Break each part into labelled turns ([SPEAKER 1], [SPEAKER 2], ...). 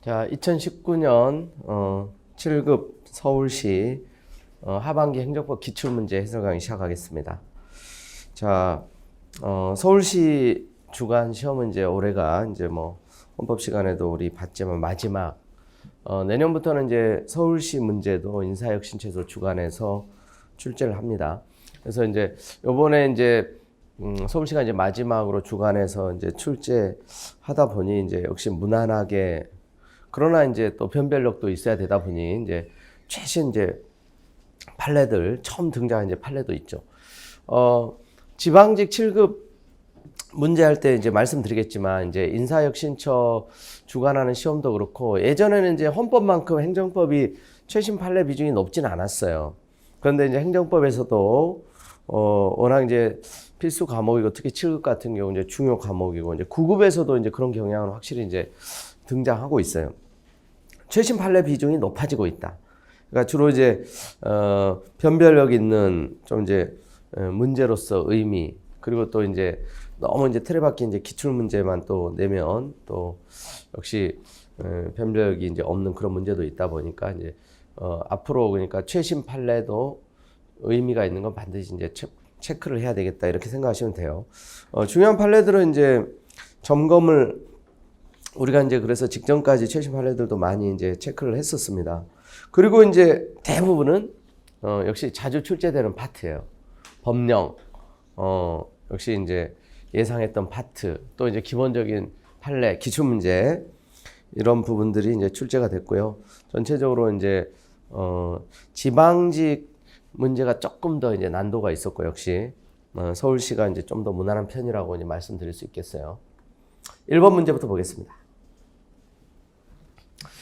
[SPEAKER 1] 자, 2019년 7급 서울시 하반기 행정법 기출문제 해설 강의 시작하겠습니다. 자, 서울시 주간 시험은 이제 올해가 이제 뭐 헌법 시간에도 우리 봤지만 마지막 내년부터는 이제 서울시 문제도 인사혁신처에서 주관해서 출제를 합니다. 그래서 이제 요번에 이제 서울시가 이제 마지막으로 주관해서 이제 출제하다 보니 이제 역시 무난하게 그러나 이제 또 변별력도 있어야 되다 보니 이제 최신 이제 판례들 처음 등장한 이제 판례도 있죠. 지방직 7급 문제할 때 이제 말씀드리겠지만 이제 인사혁신처 주관하는 시험도 그렇고 예전에는 이제 헌법만큼 행정법이 최신 판례 비중이 높진 않았어요. 그런데 이제 행정법에서도 워낙 이제 필수 과목이고 특히 7급 같은 경우 이제 중요 과목이고 이제 9급에서도 이제 그런 경향은 확실히 이제 등장하고 있어요. 최신 판례 비중이 높아지고 있다. 그러니까 주로 이제 변별력 있는 좀 이제 문제로서 의미 그리고 또 이제 너무 이제 틀에 박힌 이제 기출 문제만 또 내면 또 역시 변별력이 이제 없는 그런 문제도 있다 보니까 이제 앞으로 그러니까 최신 판례도 의미가 있는 건 반드시 이제 체크를 해야 되겠다 이렇게 생각하시면 돼요. 중요한 판례들은 이제 점검을 우리가 이제 그래서 직전까지 최신 판례들도 많이 이제 체크를 했었습니다. 그리고 이제 대부분은 역시 자주 출제되는 파트예요. 법령, 역시 이제 예상했던 파트, 또 이제 기본적인 판례, 기출문제 이런 부분들이 이제 출제가 됐고요. 전체적으로 이제 지방직 문제가 조금 더 이제 난도가 있었고 역시 서울시가 이제 좀 더 무난한 편이라고 이제 말씀드릴 수 있겠어요. 1번 문제부터 보겠습니다.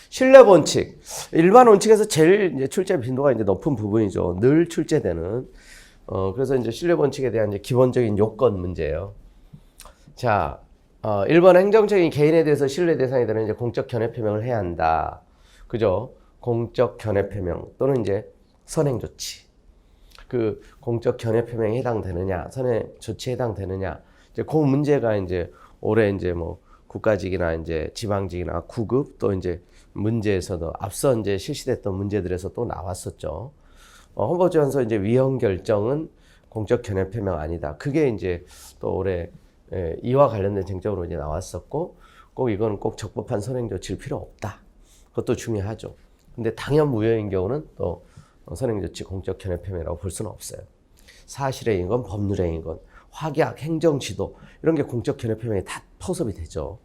[SPEAKER 1] 신뢰 원칙. 일반 원칙에서 제일 이제 출제 빈도가 이제 높은 부분이죠. 늘 출제되는. 그래서 이제 신뢰 원칙에 대한 이제 기본적인 요건 문제예요. 자, 1번 행정적인 개인에 대해서 신뢰 대상이 되는 이제 공적 견해 표명을 해야 한다. 그죠? 공적 견해 표명 또는 이제 선행 조치. 그 공적 견해 표명에 해당되느냐, 선행 조치에 해당되느냐. 이제 그 문제가 이제 올해 이제 뭐 국가직이나 이제 지방직이나 9급 또 이제 문제에서도 앞서 이제 실시됐던 문제들에서 또 나왔었죠. 헌법재판소 이제 위헌 결정은 공적 견해 표명 아니다. 그게 이제 또 올해 이와 관련된 쟁점으로 이제 나왔었고, 꼭 이거는 꼭 적법한 선행 조치일 필요 없다. 그것도 중요하죠. 근데 당연 무효인 경우는 또 선행 조치 공적 견해 표명이라고 볼 수는 없어요. 사실행위인 건 법률행위인 건 확약, 행정지도 이런 게 공적 견해 표명에 다 포섭이 되죠.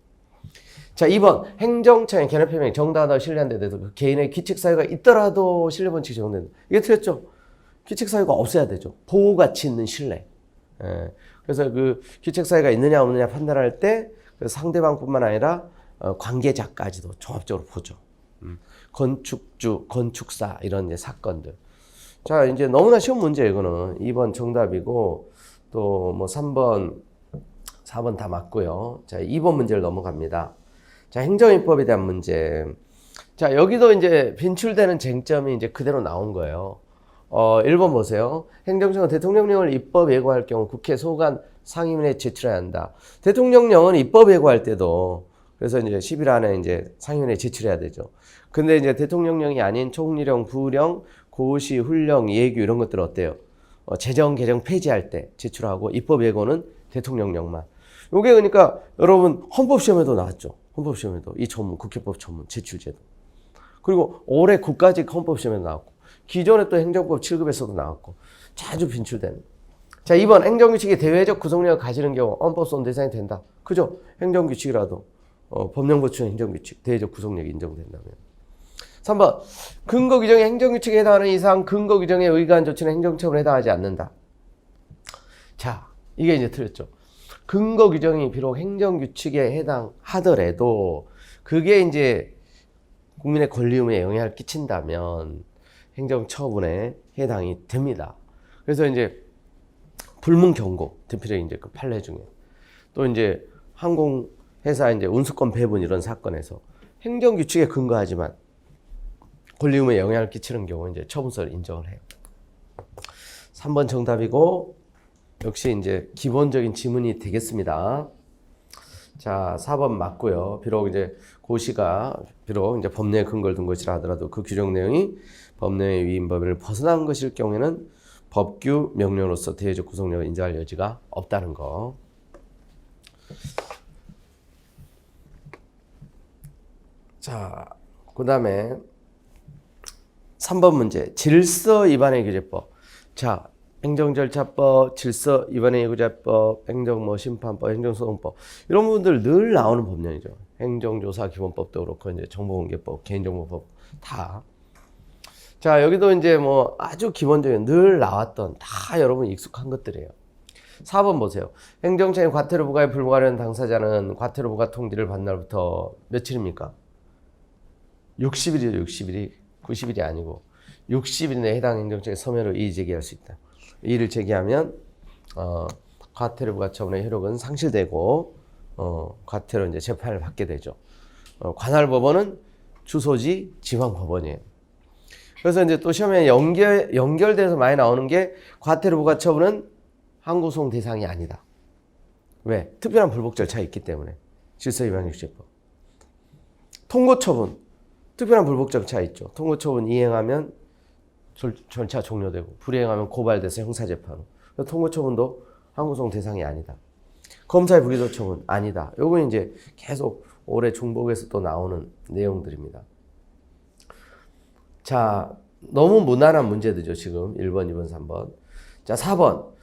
[SPEAKER 1] 자, 2번 행정처의 견해 표명이 정당하다고 신뢰한 데 대해서 그 개인의 규칙 사유가 있더라도 신뢰 원칙이 적용된다. 이게 틀렸죠. 규칙 사유가 없어야 되죠. 보호 가치 있는 신뢰. 그래서 그 규칙 사유가 있느냐 없느냐 판단할 때 상대방뿐만 아니라 관계자까지도 종합적으로 보죠. 건축주, 건축사 이런 이제 사건들. 자, 이제 너무나 쉬운 문제예요. 이거는 2번 정답이고 또 뭐 3번, 4번 다 맞고요. 자, 2번 문제를 넘어갑니다. 자, 행정입법에 대한 문제. 자, 여기도 이제 빈출되는 쟁점이 이제 그대로 나온 거예요. 1번 보세요. 행정청은 대통령령을 입법 예고할 경우 국회 소관 상임위에 제출해야 한다. 대통령령은 입법 예고할 때도 그래서 이제 10일 안에 이제 상임위에 제출해야 되죠. 근데 이제 대통령령이 아닌 총리령, 부령, 고시, 훈령, 예규 이런 것들 어때요? 재정 개정 폐지할 때 제출하고 입법 예고는 대통령령만. 요게 그러니까 여러분 헌법시험에도 나왔죠. 헌법시험에도 이 전문 국회법 전문 제출제도. 그리고 올해 국가직 헌법시험에도 나왔고 기존에 또 행정법 7급에서도 나왔고 자주 빈출되는. 자, 2번 행정규칙이 대외적 구속력을 가지는 경우 헌법소원 대상이 된다. 그죠? 행정규칙이라도 법령 보충 행정규칙 대외적 구속력이 인정된다면. 3번 근거 규정의 행정규칙에 해당하는 이상 근거 규정에 의거한 조치는 행정처분에 해당하지 않는다. 자, 이게 이제 틀렸죠. 근거 규정이 비록 행정규칙에 해당하더라도 그게 이제 국민의 권리 의무에 영향을 끼친다면 행정처분에 해당이 됩니다. 그래서 이제 불문경고 대표적인 이제 그 판례 중에 또 이제 항공회사 이제 운수권 배분 이런 사건에서 행정규칙에 근거하지만 권리 의무에 영향을 끼치는 경우 이제 처분서를 인정을 해요. 3번 정답이고 역시 이제 기본적인 지문이 되겠습니다. 자, 4번 맞고요. 비록 이제 고시가 비록 이제 법내에 근거를 둔 것이라 하더라도 그 규정 내용이 법내의 위임 범위를 벗어난 것일 경우에는 법규 명령으로서 대외적 구속력을 인정할 여지가 없다는 거. 자, 그 다음에 3번 문제. 질서 위반의 규제법. 자, 행정절차법, 질서 위반의 규제법, 행정심판법, 행정소송법 이런 부분들 늘 나오는 법령이죠. 행정조사기본법도 그렇고 이제 정보공개법, 개인정보법 다. 자, 여기도 이제 뭐 아주 기본적인 늘 나왔던 다 여러분 익숙한 것들이에요. 4번 보세요. 행정처인 과태료 부과에 불과하는 당사자는 과태료 부과 통지를 받는 날부터 며칠입니까? 60일이죠. 60일이 90일이 아니고 60일 내에 해당 행정처에 서면으로 이의 제기할 수 있다. 이의를 제기하면 과태료 부과 처분의 효력은 상실되고 과태료 이제 재판을 받게 되죠. 관할 법원은 주소지 지방 법원이에요. 그래서 이제 또 시험에 연결돼서 많이 나오는 게 과태료 부과 처분은 항고소송 대상이 아니다. 왜? 특별한 불복 절차가 있기 때문에. 질서위반규제법. 통고처분. 특별한 불복 절차가 있죠. 통고처분 이행하면 절차 종료되고 불이행하면 고발돼서 형사재판으로. 통고처분도 항고소송 대상이 아니다. 검사의 불기소 처분 아니다. 요건 이제 계속 올해 중복에서 또 나오는 내용들입니다. 자, 너무 무난한 문제들이죠. 지금 1번, 2번, 3번. 자, 4번.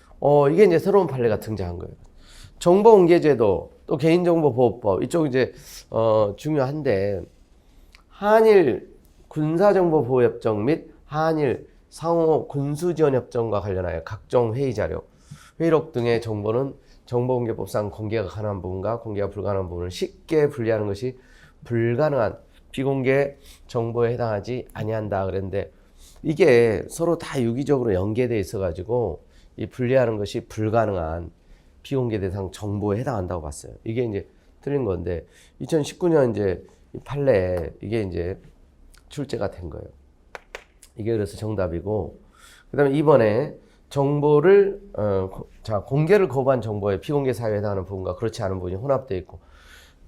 [SPEAKER 1] 이게 이제 새로운 판례가 등장한 거예요. 정보공개제도 또 개인정보보호법 이쪽 이제 중요한데 한일 군사정보보호협정 및 한일 상호 군수지원협정과 관련하여 각종 회의자료, 회의록 등의 정보는 정보공개법상 공개가 가능한 부분과 공개가 불가능한 부분을 쉽게 분리하는 것이 불가능한 비공개 정보에 해당하지 아니한다 그랬는데 이게 서로 다 유기적으로 연계되어 있어 가지고 이 분리하는 것이 불가능한 비공개 대상 정보에 해당한다고 봤어요. 이게 이제 틀린 건데 2019년 이제 이 판례에 이게 이제 출제가 된 거예요. 이게 그래서 정답이고 그다음에 이번에 정보를 공개를 거부한 정보에 비공개 사유에 해당하는 부분과 그렇지 않은 부분이 혼합되어 있고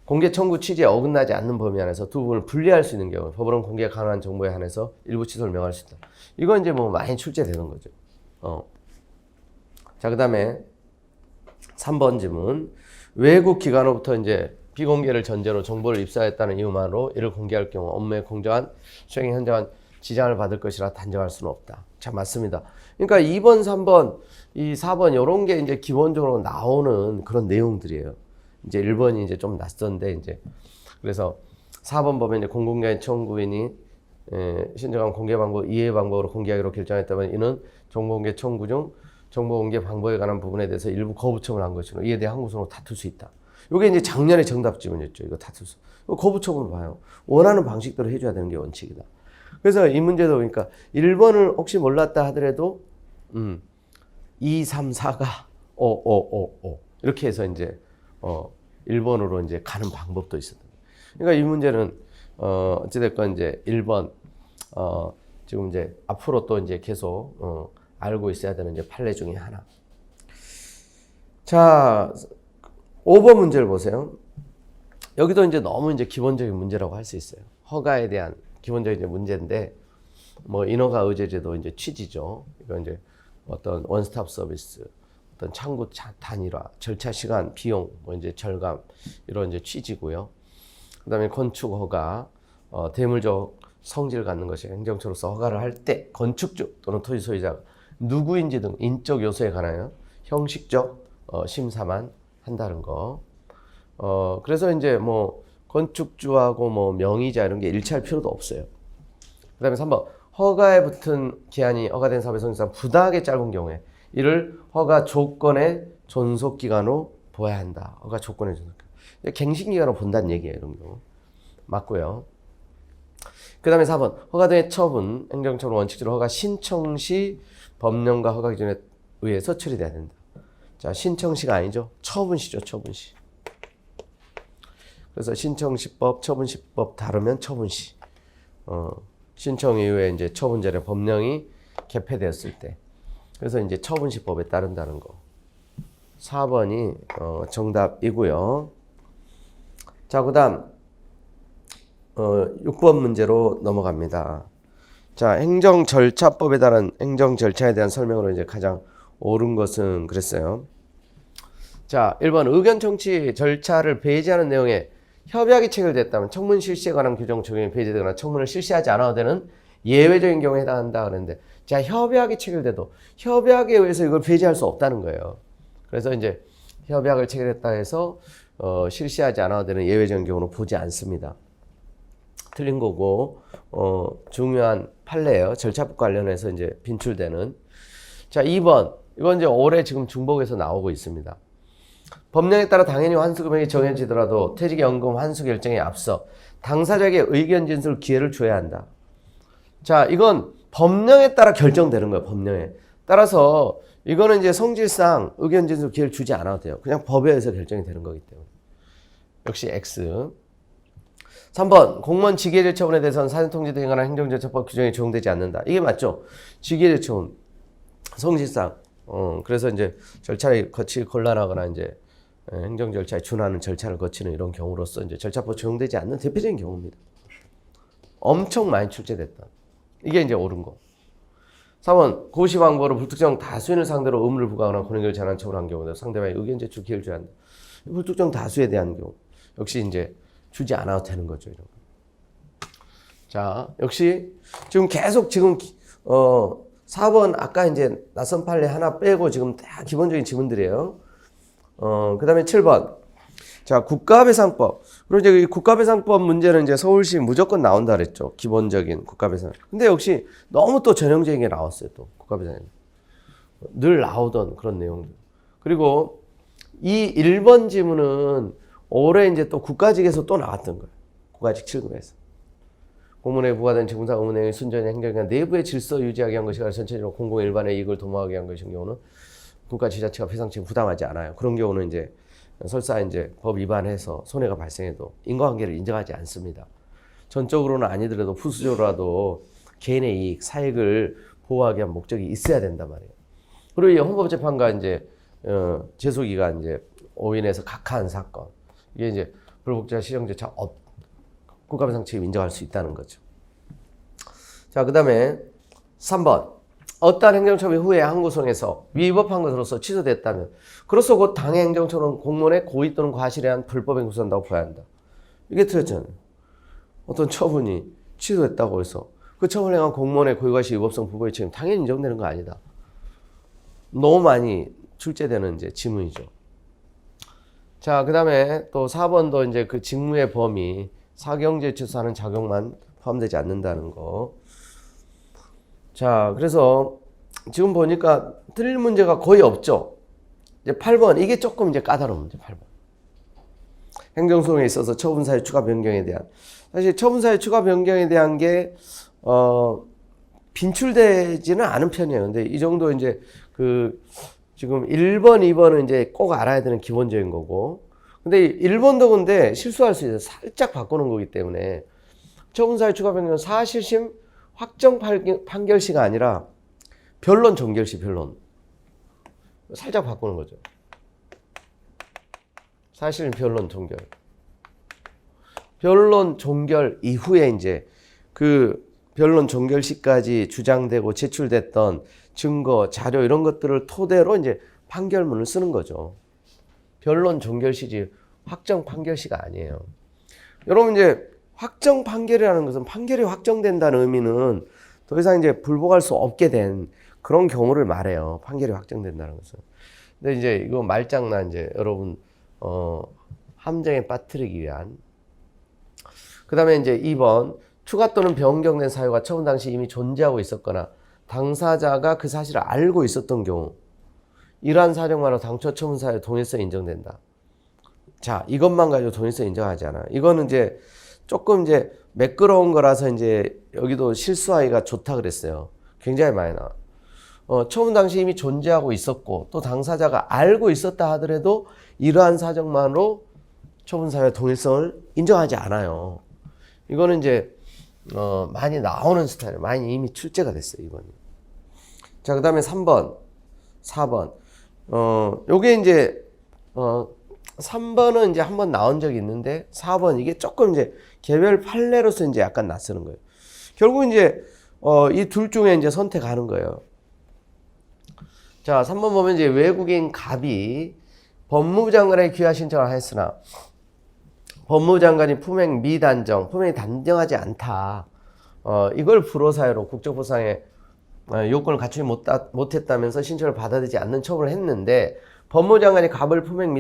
[SPEAKER 1] 공개 청구 취지에 어긋나지 않는 범위 안에서 두 부분을 분리할 수 있는 경우 법원은 공개가 가능한 정보에 한해서 일부 취소를 명할 수 있다. 이건 이제 뭐 많이 출제되는 거죠. 자, 그다음에 3번 질문. 외국 기관으로부터 이제 비공개를 전제로 정보를 입수하였다는 이유만으로 이를 공개할 경우 업무의 공정한 수행에 현저한 지장을 받을 것이라 단정할 수는 없다. 참 맞습니다. 그러니까 2번, 3번, 이 4번 이런 게 이제 기본적으로 나오는 그런 내용들이에요. 이제 1번이 이제 좀 낯선데 이제 그래서 4번 보면 이제 공공기관 청구인이 신청한 공개 방법 이해 방법으로 공개하기로 결정했다면 이는 정보공개 청구 중 정보공개 방법에 관한 부분에 대해서 일부 거부 처분을 한 것으로 이에 대해 항고소송으로 다툴 수 있다. 이게 이제 작년에 정답 지문이었죠. 이거 다툴 수. 거부 처분을 봐요. 원하는 방식대로 해줘야 되는 게 원칙이다. 그래서 이 문제도 그러니까 1번을 혹시 몰랐다 하더라도 2, 3, 4가 5 이렇게 해서 이제 1번으로 이제 가는 방법도 있었던 거예요. 그러니까 이 문제는 어찌됐건 이제 1번 지금 이제 앞으로 또 이제 계속 알고 있어야 되는 이제 판례 중에 하나. 자, 5번 문제를 보세요. 여기도 이제 너무 이제 기본적인 문제라고 할 수 있어요. 허가에 대한 기본적인 이제 문제인데, 뭐 인허가 의제제도 이제 취지죠. 이건 이제 어떤 원스톱 서비스, 어떤 창구 단일화, 절차 시간, 비용, 뭐 이제 절감 이런 이제 취지고요. 그다음에 건축 허가, 대물적 성질을 갖는 것이 행정처로서 허가를 할 때 건축주 또는 토지 소유자가 누구인지 등 인적 요소에 관하여 형식적 심사만 한다는 거. 그래서 이제 뭐 건축주하고 뭐 명의자 이런 게 일치할 필요도 없어요. 그다음에 3번 허가에 붙은 기한이 허가된 사업의 성질상 부당하게 짧은 경우에 이를 허가 조건의 존속 기간으로 보아야 한다. 허가 조건의 존속 기간. 갱신 기간으로 본다는 얘기예요, 이런 경우. 맞고요. 그다음에 4번 허가 등의 처분, 행정처분 원칙적으로 허가 신청 시 법령과 허가 기준에 의해서 처리돼야 된다. 자, 신청시가 아니죠. 처분시죠, 처분시. 그래서 신청시법, 처분시법 다르면 처분시. 신청 이후에 이제 처분전에 법령이 개폐되었을 때. 그래서 이제 처분시법에 따른다는 거. 4번이 정답이고요. 자, 그다음 6번 문제로 넘어갑니다. 자, 행정절차법에 따른 행정절차에 대한 설명으로 이제 가장 옳은 것은 그랬어요. 자, 1번 의견 청취 절차를 배제하는 내용에 협약이 체결됐다면 청문 실시에 관한 규정 적용이 배제되거나 청문을 실시하지 않아도 되는 예외적인 경우에 해당한다 그랬는데, 자, 협약이 체결돼도 협약에 의해서 이걸 배제할 수 없다는 거예요. 그래서 이제 협약을 체결했다 해서 실시하지 않아도 되는 예외적인 경우는 보지 않습니다. 틀린 거고, 중요한 판례예요. 절차법 관련해서 이제 빈출되는. 자, 2번. 이건 이제 올해 지금 중복에서 나오고 있습니다. 법령에 따라 당연히 환수 금액이 정해지더라도 퇴직연금 환수 결정에 앞서 당사자에게 의견 진술 기회를 줘야 한다. 자, 이건 법령에 따라 결정되는 거예요. 법령에 따라서 이거는 이제 성질상 의견 진술 기회를 주지 않아도 돼요. 그냥 법에 의해서 결정이 되는 거기 때문에. 역시 X. 3번 공무원 직위제처분에 대해서는 사전통지 등에 관한 행정절차법 규정이 적용되지 않는다. 이게 맞죠? 직위제처분 성질상 그래서 이제 절차를 거치기 곤란하거나 이제 행정 절차에 준하는 절차를 거치는 이런 경우로서 이제 절차법 적용되지 않는 대표적인 경우입니다. 엄청 많이 출제됐다. 이게 이제 옳은 거. 3번 고시방법으로 불특정 다수인을 상대로 의무를 부과하거나 권익을 제한한 처분한 경우도 상대방의 의견 제출 기회를 줘야 한다. 불특정 다수에 대한 경우 역시 이제 주지 않아도 되는 거죠. 이런 거. 자, 역시 지금 계속 4번 아까 이제 낯선 판례 하나 빼고 지금 다 기본적인 지문들이에요. 그 다음에 7번. 자, 국가배상법. 그리고 이제 이 국가배상법 문제는 이제 서울시 무조건 나온다 그랬죠. 기본적인 국가배상. 근데 역시 너무 또 전형적인 게 나왔어요. 또 국가배상에. 늘 나오던 그런 내용들. 그리고 이 1번 지문은 올해 이제 또 국가직에서 또 나왔던 거예요. 국가직 7급에서. 공무원에 부과된 직무상 의무 내용이 순전히 행정기관 내부의 질서 유지하기 위한 것이 아니라 전체적으로 공공 일반의 이익을 도모하기 위한 것인 경우는 국가 지자체가 배상책임 부담하지 않아요. 그런 경우는 이제 설사 이제 법 위반해서 손해가 발생해도 인과관계를 인정하지 않습니다. 전적으로는 아니더라도 부수적으로라도 개인의 이익, 사익을 보호하기 위한 목적이 있어야 된단 말이에요. 그리고 이 헌법재판관 이제 제소기간 이제 오인해서 각하한 사건 이게 이제 불복자 시정조차 국가배상 책임 인정할 수 있다는 거죠. 자, 그 다음에 3번. 어떠한 행정처분이 후에 항고성에서 위법한 것으로서 취소됐다면 그로서 곧 당해 행정처분 공무원의 고의 또는 과실에 의한 불법에 구성한다고 봐야 한다. 이게 틀렸잖아요. 어떤 처분이 취소됐다고 해서 그 처분을 행한 공무원의 고의과실 위법성 불법의 책임 당연히 인정되는 거 아니다. 너무 많이 출제되는 이제 지문이죠. 자, 그 다음에 또 4번도 이제 그 직무의 범위 사경제처사하는 작용만 포함되지 않는다는 거. 자, 그래서 지금 보니까 틀릴 문제가 거의 없죠. 이제 8번 이게 조금 이제 까다로운 문제. 8번 행정소송에 있어서 처분사유 추가 변경에 대한 사실 처분사유 추가 변경에 대한 게 빈출되지는 않은 편이에요. 근데 이 정도 이제 그 지금 1번, 2번은 이제 꼭 알아야 되는 기본적인 거고. 근데 1번도 근데 실수할 수 있어요. 살짝 바꾸는 거기 때문에 처분사유 추가 변경은 사실심 확정 판결시가 아니라 변론 종결시 변론. 살짝 바꾸는 거죠. 사실 변론 종결. 변론 종결 이후에 이제 그 변론 종결시까지 주장되고 제출됐던 증거, 자료 이런 것들을 토대로 이제 판결문을 쓰는 거죠. 변론 종결시지 확정 판결시가 아니에요. 여러분 이제 확정 판결이라는 것은 판결이 확정된다는 의미는 더 이상 이제 불복할 수 없게 된 그런 경우를 말해요. 판결이 확정된다는 것은. 근데 이제 이거 말장난 이제 여러분 함정에 빠뜨리기 위한. 그다음에 이제 2번 추가 또는 변경된 사유가 처분 당시 이미 존재하고 있었거나 당사자가 그 사실을 알고 있었던 경우 이러한 사정만으로 당초 처분 사유 동일성이 인정된다. 자, 이것만 가지고 동일성 인정하지 않아. 이거는 이제 조금 이제 매끄러운 거라서 이제 여기도 실수하기가 좋다 그랬어요. 굉장히 많이 나와. 처분 당시 이미 존재하고 있었고 또 당사자가 알고 있었다 하더라도 이러한 사정만으로 처분 사유의 동일성을 인정하지 않아요. 이거는 이제 많이 나오는 스타일, 많이 이미 출제가 됐어요, 이거는. 자, 그 다음에 3번, 4번. 요게 이제 3번은 이제 한번 나온 적이 있는데 4번 이게 조금 이제 개별 판례로서 이제 약간 낯서는 거예요. 결국 이제 이 둘 중에 이제 선택하는 거예요. 자, 3번 보면 이제 외국인 갑이 법무부 장관의 귀화 신청을 했으나 법무부 장관이 품행 미단정, 품행이 단정하지 않다. 이걸 불허사유로 국적보상의 요건을 갖추지 못했다면서 신청을 받아들이지 않는 처분을 했는데 법무부 장관이 갑을 품행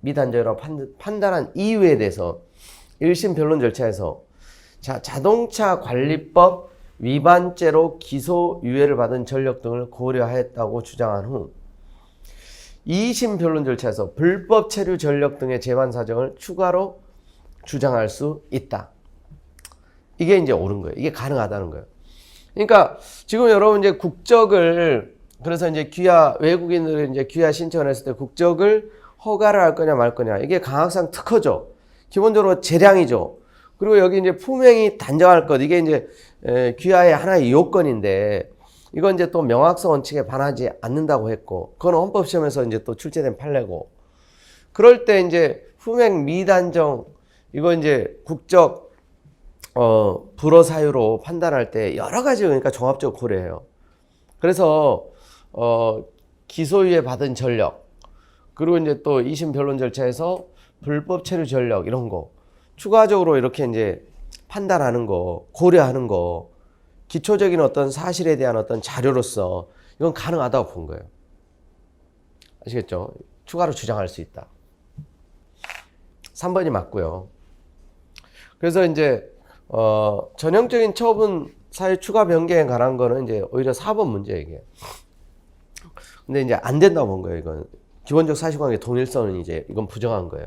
[SPEAKER 1] 미단정이라고 판단한 이유에 대해서 1심 변론 절차에서 자동차 관리법 위반죄로 기소유예를 받은 전력 등을 고려하였다고 주장한 후 2심 변론 절차에서 불법 체류 전력 등의 재반 사정을 추가로 주장할 수 있다. 이게 이제 옳은 거예요. 이게 가능하다는 거예요. 그러니까 지금 여러분 이제 국적을 그래서 이제 외국인들이 이제 귀화 신청을 했을 때 국적을 허가를 할 거냐 말 거냐 이게 강학상 특허죠. 기본적으로 재량이죠. 그리고 여기 이제 품행이 단정할 것 이게 이제 귀화의 하나의 요건인데 이건 이제 또 명확성 원칙에 반하지 않는다고 했고 그건 헌법시험에서 이제 또 출제된 판례고 그럴 때 이제 품행 미단정 이거 이제 국적 불허 사유로 판단할 때 여러 가지 그러니까 종합적으로 고려해요. 그래서 기소유예 받은 전력 그리고 이제 또 2심 변론 절차에서 불법 체류 전력 이런 거 추가적으로 이렇게 이제 판단하는 거 고려하는 거 기초적인 어떤 사실에 대한 어떤 자료로서 이건 가능하다고 본 거예요. 아시겠죠? 추가로 주장할 수 있다. 3번이 맞고요. 그래서 이제 전형적인 처분 사유 추가 변경에 관한 거는 이제 오히려 4번 문제 이게. 근데 이제 안 된다고 본 거예요. 이건 기본적 사실관계 동일성은 이제 이건 부정한 거예요.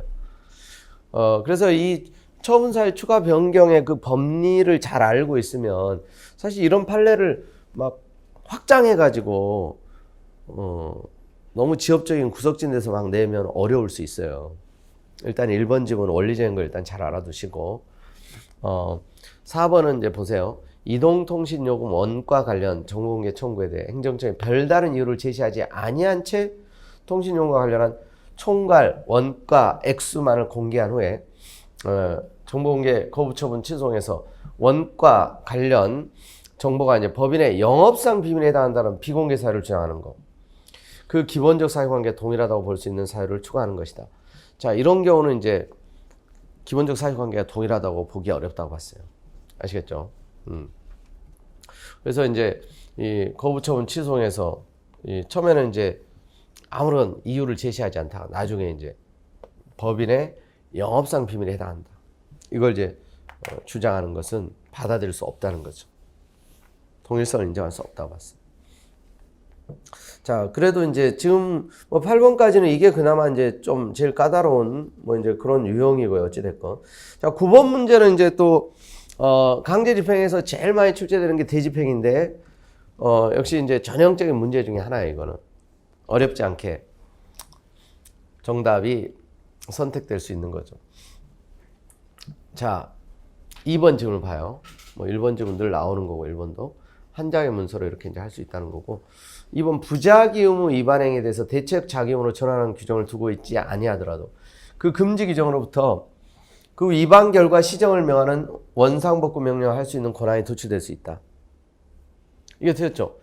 [SPEAKER 1] 그래서 이 처분 사유 추가 변경의 그 법리를 잘 알고 있으면 사실 이런 판례를 막 확장해 가지고 너무 지엽적인 구석진 데서 막 내면 어려울 수 있어요. 일단 1번 지문 원리적인 걸 일단 잘 알아두시고 4번은 이제 보세요. 이동통신요금 원가 관련 정보공개 청구에 대해 행정청이 별다른 이유를 제시하지 아니한 채 통신요금과 관련한 총괄 원가 액수만을 공개한 후에 정보공개 거부 처분 취소해서 원가 관련 정보가 이제 법인의 영업상 비밀에 해당한다는 비공개 사유를 주장하는 거. 그 기본적 사유관계 동일하다고 볼 수 있는 사유를 추가하는 것이다. 자, 이런 경우는 이제 기본적 사유관계가 동일하다고 보기 어렵다고 봤어요. 아시겠죠? 그래서 이제 이 거부처분 취소해서 처음에는 이제 아무런 이유를 제시하지 않다가 나중에 이제 법인의 영업상 비밀에 해당한다. 이걸 이제 주장하는 것은 받아들일 수 없다는 거죠. 동일성을 인정할 수 없다고 봤어요. 자, 그래도 이제 지금 뭐 8번까지는 이게 그나마 이제 좀 제일 까다로운 뭐 이제 그런 유형이고요. 어찌됐건. 자, 9번 문제는 이제 또 강제 집행에서 제일 많이 출제되는 게 대집행인데 역시 이제 전형적인 문제 중에 하나예요. 이거는 어렵지 않게 정답이 선택될 수 있는 거죠. 자, 2번 지문을 봐요. 뭐 1번 지문 늘 나오는 거고 1번도 한 장의 문서로 이렇게 이제 할 수 있다는 거고 2번 부작위 의무 위반 행위에 대해서 대책 작용으로 전환하는 규정을 두고 있지 아니하더라도 그 금지 규정으로부터 그 위반 결과 시정을 명하는 원상복구 명령을 할 수 있는 권한이 도출될 수 있다. 이게 되었죠?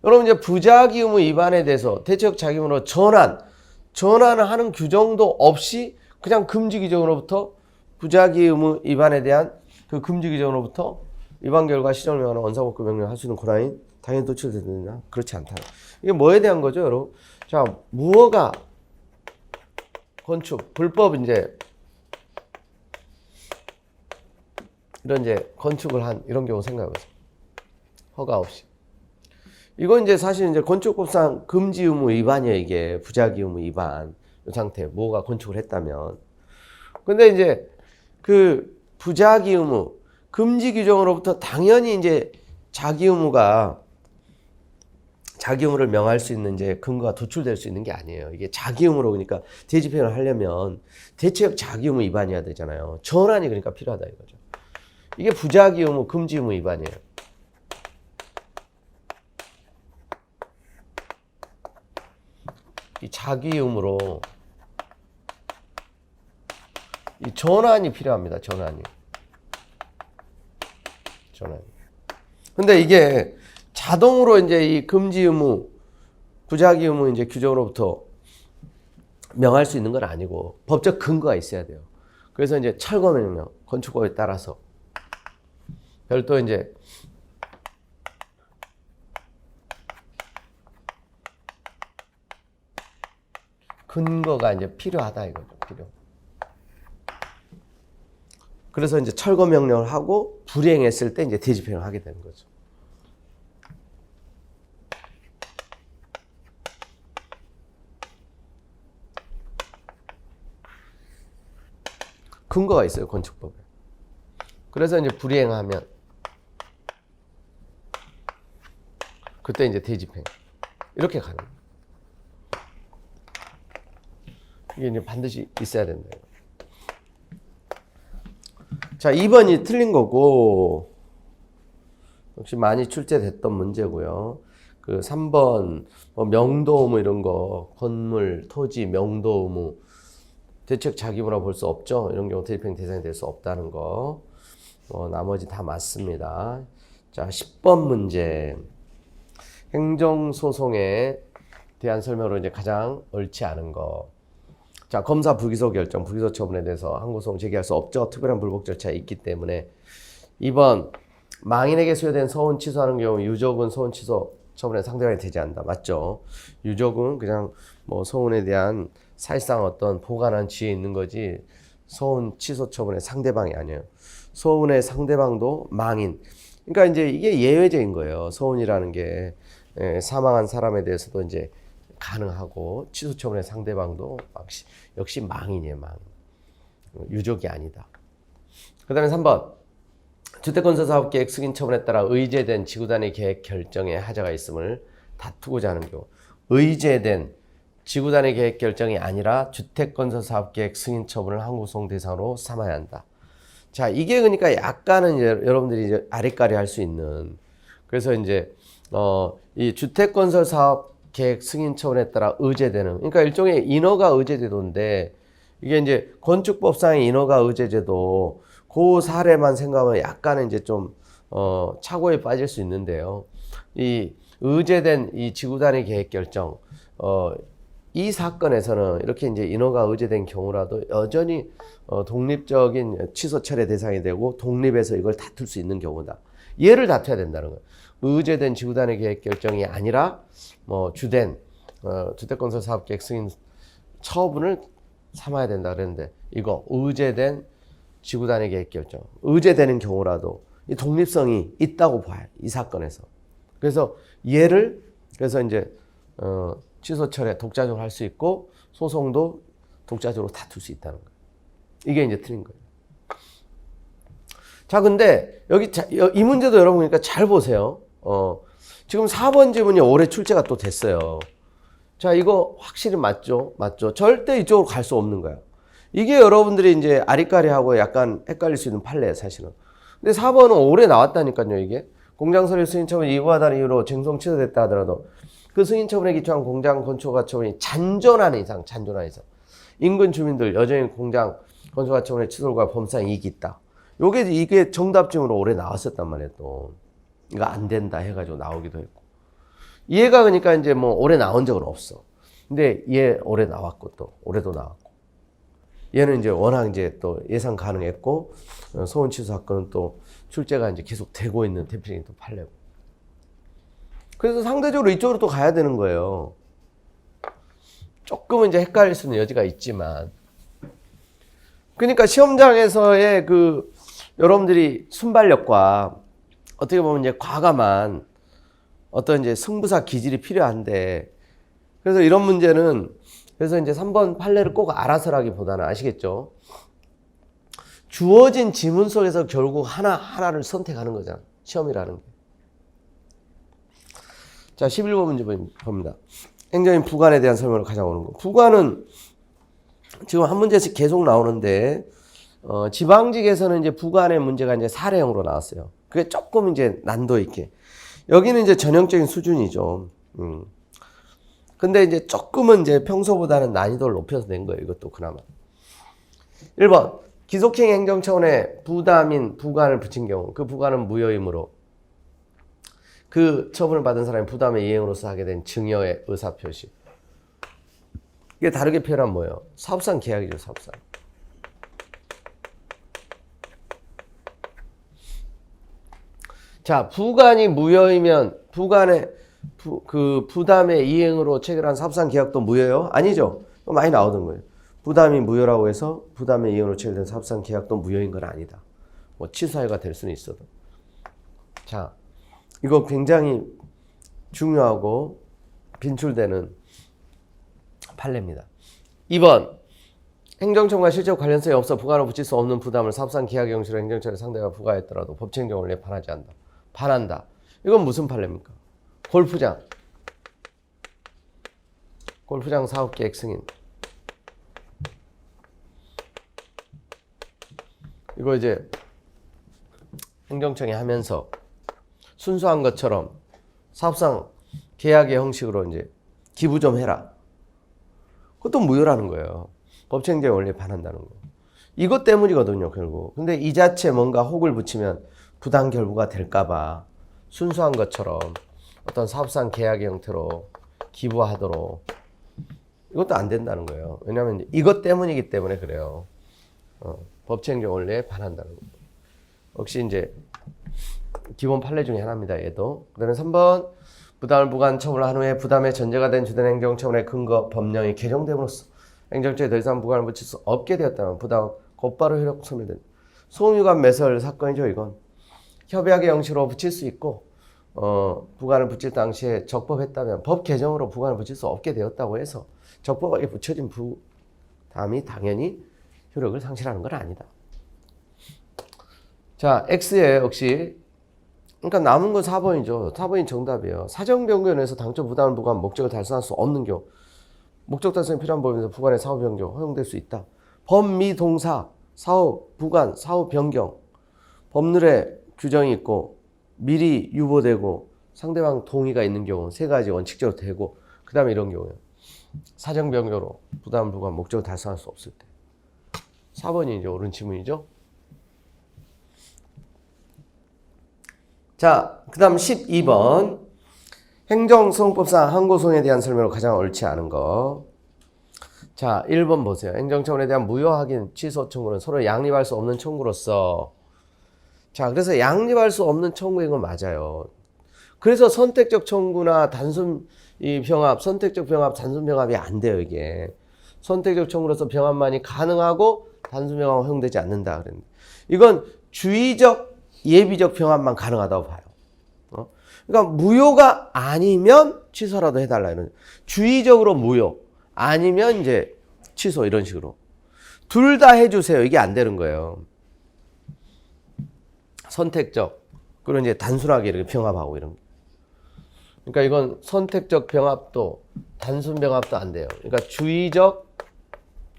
[SPEAKER 1] 여러분 이제 부작위 의무 위반에 대해서 대책 작용으로 전환을 하는 규정도 없이 그냥 금지 규정으로부터 부작위 의무 위반에 대한 그 금지 규정으로부터 위반 결과 시정을 명하는 원상복구 명령을 할 수 있는 권한이 당연히 도출되느냐? 그렇지 않다. 이게 뭐에 대한 거죠, 여러분? 자, 무허가 건축, 불법 이제 이런 이제 건축을 한 이런 경우 생각해 보세요. 허가 없이. 이건 이제 사실 이제 건축법상 금지 의무 위반이에요, 이게. 부작위 의무 위반. 이 상태, 무허가 건축을 했다면. 근데 이제 그 부작위 의무, 금지 규정으로부터 당연히 이제 자기 의무를 명할 수 있는 이제 근거가 도출될 수 있는 게 아니에요. 이게 자기 의무로 그러니까 대집행을 하려면 대체적 자기 의무 위반이어야 되잖아요. 전환이 그러니까 필요하다 이거죠. 이게 부작위 의무, 금지 의무 위반이에요. 이 자기 의무로 이 전환이 필요합니다. 전환이. 근데 이게 자동으로 이제 이 금지 의무, 부작위 의무 이제 규정으로부터 명할 수 있는 건 아니고 법적 근거가 있어야 돼요. 그래서 이제 철거 명령, 건축법에 따라서 별도 이제 근거가 이제 필요하다 이거죠. 필요. 그래서 이제 철거 명령을 하고 불이행했을 때 이제 대집행을 하게 되는 거죠. 근거가 있어요, 건축법에. 그래서 이제 불이행하면 그때 이제 대집행 이렇게 가는 거예요. 이게 이제 반드시 있어야 된다. 자, 2번이 틀린 거고 역시 많이 출제됐던 문제고요. 그 3번 뭐 명도 의무 이런 거, 건물, 토지, 명도 의무 대책 자기부라 볼 수 없죠. 이런 경우 대집행 대상이 될 수 없다는 거. 나머지 다 맞습니다. 자, 10번 문제. 행정소송에 대한 설명으로 이제 가장 옳지 않은 거. 자, 검사 불기소 결정, 불기소 처분에 대해서 항고소송 제기할 수 없죠. 특별한 불복 절차가 있기 때문에. 2번, 망인에게 수여된 서운 취소하는 경우 유족은 서운 취소 처분에 상대방이 되지 않는다. 맞죠? 유족은 그냥 뭐 서운에 대한 사실상 어떤 보관한 지에 있는 거지 서운 취소 처분의 상대방이 아니에요. 서운의 상대방도 망인. 그러니까 이제 이게 예외적인 거예요. 서운이라는 게 사망한 사람에 대해서도 이제 가능하고 취소 처분의 상대방도 역시 망인이에요. 망인. 유족이 아니다. 그 다음에 3번. 주택건설사업계획 승인 처분에 따라 의제된 지구단위 계획 결정에 하자가 있음을 다투고자 하는 경우. 의제된 지구단위 계획 결정이 아니라 주택건설사업계획 승인 처분을 항고소송 대상으로 삼아야 한다. 자, 이게 그러니까 약간은 이제 여러분들이 이제 아리까리 할 수 있는. 그래서 이제 이 주택건설사업계획 승인 처분에 따라 의제되는. 그러니까 일종의 인허가 의제제도인데 이게 이제 건축법상의 인허가 의제제도 그 사례만 생각하면 약간은 이제 좀 착오에 빠질 수 있는데요. 이 의제된 이 지구단위 계획 결정 이 사건에서는 이렇게 이제 인허가 의제된 경우라도 여전히 독립적인 취소 철회 대상이 되고 독립해서 이걸 다툴 수 있는 경우다. 얘를 다투어야 된다는 거예요. 의제된 지구단위 계획 결정이 아니라 뭐 주된 주택건설사업계획 승인 처분을 삼아야 된다 그랬는데 이거 의제된 지구단위 계획 결정 의제되는 경우라도 이 독립성이 있다고 봐요. 이 사건에서. 그래서 얘를 그래서 이제 취소 철회 독자적으로 할 수 있고 소송도 독자적으로 다툴 수 있다는 거예요. 이게 이제 틀린 거예요. 자, 근데 여기 이 문제도 여러분 그러니까 잘 보세요. 지금 4번 지문이 올해 출제가 또 됐어요. 자, 이거 확실히 맞죠? 맞죠? 절대 이쪽으로 갈 수 없는 거야. 이게 여러분들이 이제 아리까리하고 약간 헷갈릴 수 있는 판례예요, 사실은. 근데 4번은 올해 나왔다니까요, 이게. 공장설립 승인처분이 이부하다는 이유로 쟁송 취소됐다 하더라도 그 승인처분에 기초한 공장 건축가처분이 잔존하는 이상, 인근 주민들 여전히 공장 건축가처분의 취소과 범상 이익이 있다. 이게 정답증으로 올해 나왔었단 말이에요, 또. 이거 안 된다 해가지고 나오기도 했고. 얘가 그러니까 이제 뭐 올해 나온 적은 없어. 근데 얘 올해 나왔고 또 올해도 나왔고. 얘는 이제 워낙 이제 또 예상 가능했고 소원 취소 사건은 또 출제가 이제 계속 되고 있는 대표적인 또 판례고. 그래서 상대적으로 이쪽으로 또 가야 되는 거예요. 조금은 이제 헷갈릴 수 있는 여지가 있지만. 그러니까 시험장에서의 그 여러분들이 순발력과 어떻게 보면 이제 과감한 어떤 이제 승부사 기질이 필요한데 그래서 이런 문제는 그래서 이제 3번 판례를 꼭 알아서라기보다는 아시겠죠? 주어진 지문 속에서 결국 하나를 선택하는 거잖아. 시험이라는 게. 자, 11번 문제 봅니다. 행정인 부관에 대한 설명을 가장 오는 거. 부관은 지금 한 문제씩 계속 나오는데 지방직에서는 이제 부관의 문제가 이제 사례형으로 나왔어요. 그게 조금 이제 난도 있게. 여기는 이제 전형적인 수준이죠. 근데 이제 조금은 이제 평소보다는 난이도를 높여서 낸 거예요. 이것도 그나마. 1번. 기속행위 행정처분에 부담인 부관을 붙인 경우 그 부관은 무효이므로 그 처분을 받은 사람이 부담의 이행으로서 하게 된 증여의 의사표시. 이게 다르게 표현하면 뭐예요? 사업상 계약이죠. 사업상. 자, 부관이 무효이면 부관의 그 부담의 이행으로 체결한 사업상 계약도 무효예요? 아니죠. 많이 나오던 거예요. 부담이 무효라고 해서 부담의 이행으로 체결된 사업상 계약도 무효인 건 아니다. 뭐 취소사유가 될 수는 있어도. 자, 이거 굉장히 중요하고 빈출되는 판례입니다. 2번. 행정처분과 실제로 관련성이 없어 부관을 붙일 수 없는 부담을 사업상 계약 형식으로 행정처를 상대가 부과했더라도 법치행정 원리에 반하지 않는다. 반한다. 이건 무슨 판례입니까? 골프장. 골프장 사업계획 승인. 이거 이제 행정청이 하면서 순수한 것처럼 사업상 계약의 형식으로 이제 기부 좀 해라. 그것도 무효라는 거예요. 법치행정 원리에 반한다는 거. 이것 때문이거든요, 결국. 근데 이 자체 뭔가 혹을 붙이면 부당 결부가 될까봐 순수한 것처럼 어떤 사업상 계약의 형태로 기부하도록 이것도 안 된다는 거예요. 왜냐하면 이것 때문이기 때문에 그래요. 법치행정 원리에 반한다는 거. 역시 이제 기본 판례 중에 하나입니다. 얘도. 그 다음에 3번. 부담을 부과한 처분을 한 후에 부담의 전제가 된 주된 행정처분의 근거 법령이 개정됨으로써 행정처에 더 이상 부과를 붙일 수 없게 되었다면 부담 곧바로 효력 소멸된다. 소유관 매설 사건이죠. 이건. 협약의 형식으로 붙일 수 있고 부관을 붙일 당시에 적법했다면 법 개정으로 부관을 붙일 수 없게 되었다고 해서 적법하게 붙여진 부담이 당연히 효력을 상실하는 건 아니다. 자, X에 역시 그러니까 남은 건 4번이죠. 4번이 정답이에요. 사정 변경에서 당초 부담을 부과한 목적을 달성할 수 없는 경우 목적 달성이 필요한 법에서 부관의 사업 변경 허용될 수 있다. 법미 동사, 사업 부관, 사업 변경 법률에 규정이 있고 미리 유보되고 상대방 동의가 있는 경우 세 가지 원칙적으로 되고 그 다음에 이런 경우요. 사정 변경으로 부담을 부과한 목적을 달성할 수 없을 때. 4번이 이제 옳은 지문이죠. 자, 그 다음 12번. 행정소송법상 항고소송에 대한 설명으로 가장 옳지 않은 거. 자, 1번 보세요. 행정처분에 대한 무효 확인 취소 청구는 서로 양립할 수 없는 청구로서. 자, 그래서 양립할 수 없는 청구인 건 맞아요. 그래서 선택적 청구나 단순 병합, 선택적 병합, 단순 병합이 안 돼요, 이게. 선택적 청구로서 병합만이 가능하고 단순 병합은 허용되지 않는다 그랬는데. 이건 주의적 예비적 병합만 가능하다고 봐요. 그러니까 무효가 아니면 취소라도 해달라 이런. 주의적으로 무효 아니면 이제 취소 이런 식으로 둘 다 해주세요. 이게 안 되는 거예요. 선택적 그리고 이제 단순하게 이렇게 병합하고 이런. 그러니까 이건 선택적 병합도 단순 병합도 안 돼요. 그러니까 주의적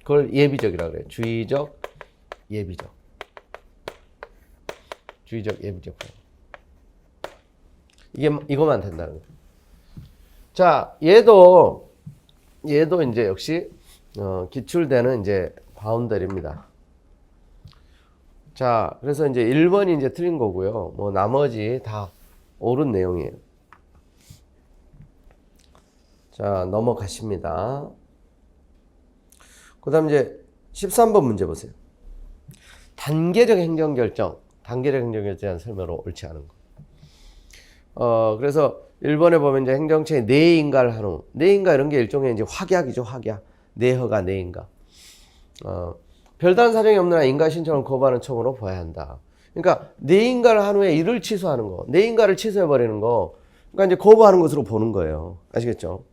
[SPEAKER 1] 그걸 예비적이라고 그래요. 주의적 예비적. 주의적 예비적 병합. 이거만 된다는 거예요. 자, 얘도 이제 역시 기출되는 이제 바운더리입니다. 자, 그래서 이제 1번이 이제 틀린 거고요. 뭐 나머지 다 옳은 내용이에요. 자, 넘어가십니다. 그다음 이제 13번 문제 보세요. 단계적 행정결정, 단계적 행정결정에 대한 설명으로 옳지 않은 거. 그래서 1번에 보면 이제 행정처에 내인가를 한 후, 내인가 이런 게 일종의 이제 확약이죠, 확약. 내허가, 내인가. 별다른 사정이 없는 한 인가 신청을 거부하는 처분으로 봐야 한다. 그러니까 내인가를 한 후에 이를 취소하는 거, 내인가를 취소해버리는 거, 그러니까 이제 거부하는 것으로 보는 거예요. 아시겠죠?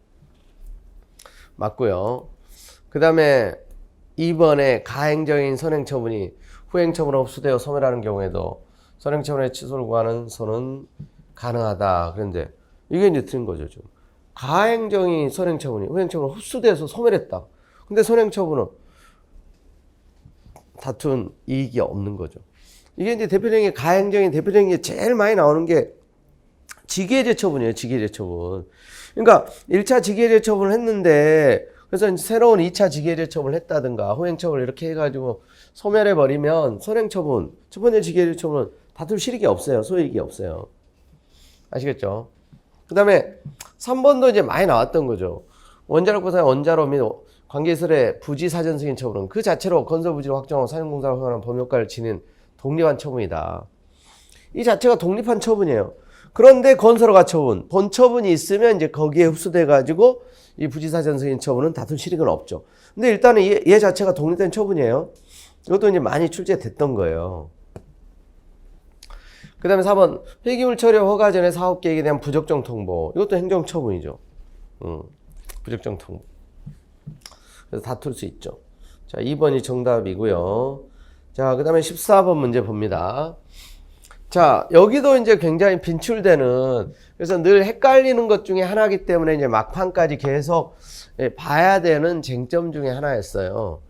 [SPEAKER 1] 맞고요. 그 다음에 2번에 가행정인 선행처분이 후행처분으로 흡수되어 소멸하는 경우에도 선행처분의 취소를 구하는 손은 가능하다. 그런데 이게 이제 틀린 거죠. 좀. 가행정인 선행처분이 후행처분으로 흡수돼서 소멸했다. 근데 선행처분은 다툰 이익이 없는 거죠. 이게 이제 대표적인 가행정인 대표적인 게 제일 많이 나오는 게 직위해제처분이에요. 직위해제처분. 그러니까 1차 직위해제처분을 했는데 그래서 이제 새로운 2차 직위해제처분을 했다든가 후행처분을 이렇게 해가지고 소멸해버리면 선행처분, 첫 번째 직계일처분은 다툴 실익이 없어요. 소유이익이 없어요. 아시겠죠? 그 다음에 3번도 이제 많이 나왔던 거죠. 원자력 보상의 원자로 및 관계시설의 부지 사전 승인 처분은 그 자체로 건설 부지를 확정하고 사용공사를 허가하는 법효과를 지닌 독립한 처분이다. 이 자체가 독립한 처분이에요. 그런데 건설허가 처분, 본 처분이 있으면 이제 거기에 흡수돼 가지고 이 부지 사전 승인 처분은 다툴 실익은 없죠. 근데 일단은 얘 자체가 독립된 처분이에요. 이것도 이제 많이 출제됐던 거예요. 그 다음에 4번 폐기물 처리 허가 전에 사업 계획에 대한 부적정 통보. 이것도 행정처분이죠. 부적정 통보. 그래서 다툴 수 있죠. 자, 2번이 정답이고요. 자, 그 다음에 14번 문제 봅니다. 자, 여기도 이제 굉장히 빈출되는, 그래서 늘 헷갈리는 것 중에 하나이기 때문에 이제 막판까지 계속 봐야 되는 쟁점 중에 하나였어요.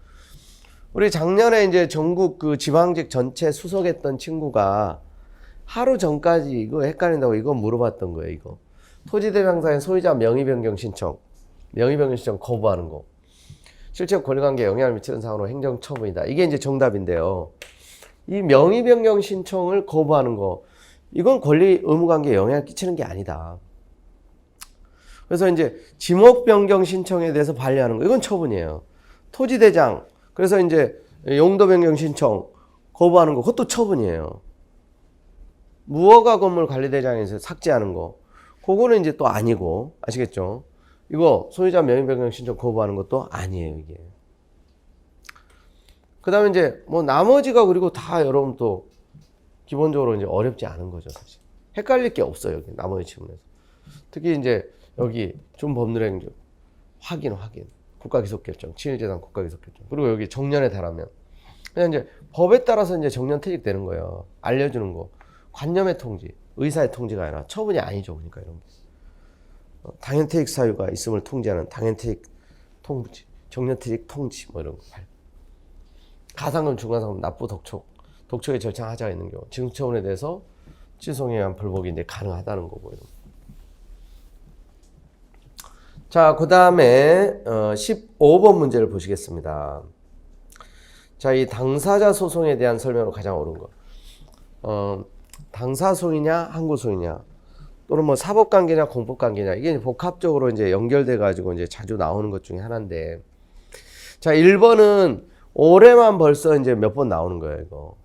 [SPEAKER 1] 우리 작년에 이제 전국 그 지방직 전체 수석했던 친구가 하루 전까지 이거 헷갈린다고 이거 물어봤던 거예요, 이거. 토지대명사의 소유자 명의변경 신청 거부하는 거. 실제 권리관계에 영향을 미치는 사항으로 행정처분이다. 이게 이제 정답인데요. 이 명의변경 신청을 거부하는 거, 이건 권리 의무관계에 영향을 끼치는 게 아니다. 그래서 이제 지목변경 신청에 대해서 반려하는 거, 이건 처분이에요. 토지대장, 그래서 이제 용도변경 신청 거부하는 거, 그것도 처분이에요. 무허가 건물 관리대장에서 삭제하는 거, 그거는 이제 또 아니고, 아시겠죠? 이거 소유자 명의변경 신청 거부하는 것도 아니에요, 이게. 그 다음에 이제 뭐 나머지가 그리고 다 여러분 또 기본적으로 이제 어렵지 않은 거죠, 사실. 헷갈릴 게 없어요, 여기 나머지 지문에서. 특히 이제 여기 준법률행정 확인 국가기속결정, 친일재산 국가기속결정, 그리고 여기 정년에 달하면 그냥 이제 법에 따라서 이제 정년 퇴직되는 거예요. 알려주는 거. 관념의 통지, 의사의 통지가 아니라 처분이 아니죠, 그러니까 이런 게. 당연퇴직 사유가 있음을 통지하는 당연퇴직 통지, 정년퇴직 통지 뭐 이런 거. 가상금, 중과상금, 납부, 독촉의 절차가 하자가 있는 경우 징수처분에 대해서 취소에 의한 불복이 이제 가능하다는 거고. 자, 그 다음에 15번 문제를 보시겠습니다. 자, 이 당사자 소송에 대한 설명으로 가장 옳은 거. 당사소이냐 항고소이냐 또는 뭐 사법관계냐 공법관계냐, 이게 복합적으로 이제 연결돼 가지고 이제 자주 나오는 것 중에 하나인데, 자, 1번은 올해만 벌써 이제 몇 번 나오는 거예요, 이거.